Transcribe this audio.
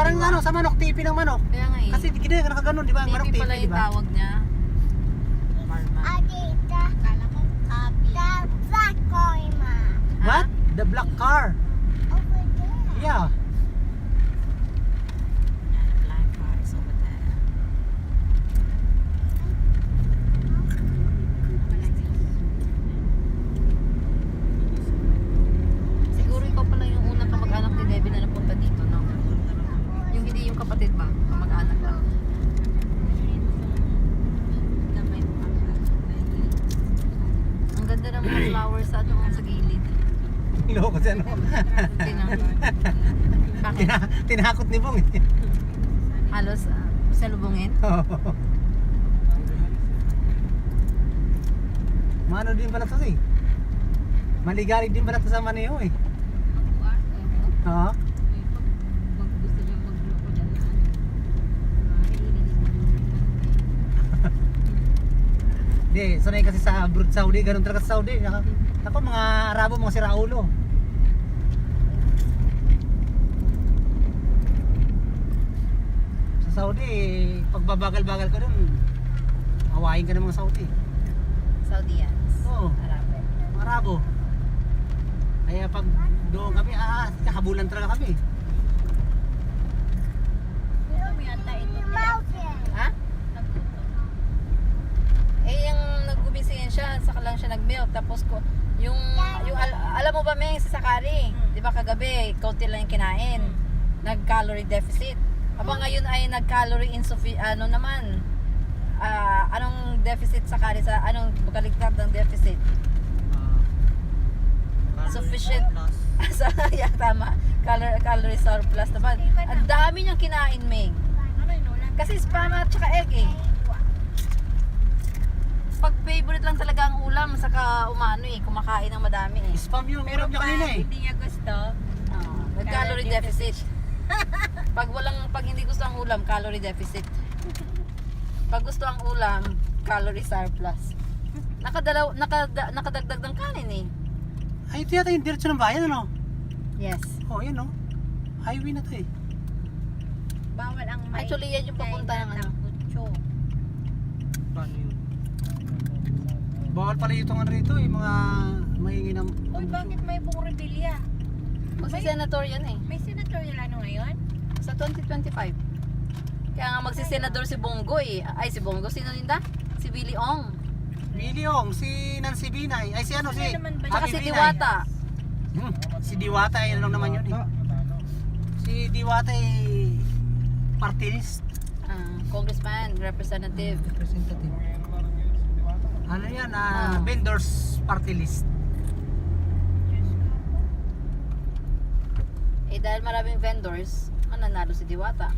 Parang ano, sa manok, tipi ng manok. Kaya nga eh. Kasi gina nakaganon, di ba? Ang manok Tipi tipi, pala di yung ba? tawag niya. Parma. Kala ko copy. The black car, ma. What? The black car. Over there. Yeah. Black car is over there. Siguro ikaw pala yung unang kamag-anak ni Debbie na napunta dito, no? Yung hindi yung kapatid ba? Kamag-anak lang. Ang ganda ng mga flowers sa ano, sa gilid. No, kasi ano. Bakit? Tinakot ni Bong eh. Halos salubungin? Mano din pala to eh. Maligalig din pala to sa Maneo eh. Oo. Hindi, sanay kasi sa abroad Saudi, ganun talaga sa Saudi. Ako mga Arabo, mga siraulo. Sa Saudi, pagbabagal-bagal ka dun, hawain ka ng mga Saudi. Saudians. Oo, Arabe. mga Arabo. Kaya pag doon kami, kakabulan talaga kami. Mountain. Ha? Eh, yung nag-umisingin siya, saka lang siya nag-milk. Tapos ko, alam mo ba, Meng, sa Sakari, di ba kagabi, kaunti lang yung kinain. Nag-calorie deficit. Aba ngayon ay nag-calorie insufficient, ano naman, anong deficit Sakari sa, anong kaligtad ng deficit? Sufficient. Yeah, tama. Calorie surplus naman. Ang dami niyang kinain, Meng. Kasi spam at saka egg eh. Pag favorite lang talaga ang ulam, saka umano eh, kumakain ng madami eh. Spam yung ulam niya kanina eh. Hindi niya gusto. Nag-calorie deficit. Pag hindi gusto ang ulam, calorie deficit. Pag gusto ang ulam, calorie surplus. Nakadagdag ng kanin eh. Ay, ito yata yung diretso ng bayan, ano? Yes. Oh, yan oh. Highway na to eh. Bawal ang may Actually, yan yung papunta ng ano. kutso. Bawal pala itong ano rito eh, mga mahingi ng... Uy, bakit may bumrebilya? Magsi-senator yan eh. May senatorial ano ngayon? Sa 2025. Kaya nga magsi-senador si Bongo eh. Ay, si Bongo. Sino ninda? Si Willie Ong. Willie Ong, si Nancy Binay. Ay, si ano si... Ano naman ba Tsaka Abby si Binay. Diwata. Si Diwata, ayun lang naman yun eh. Si Diwata ay party list. Congressman, representative. Representative. Ano yan, Ah. vendors party list. Eh dahil maraming vendors, mananalo si Diwata.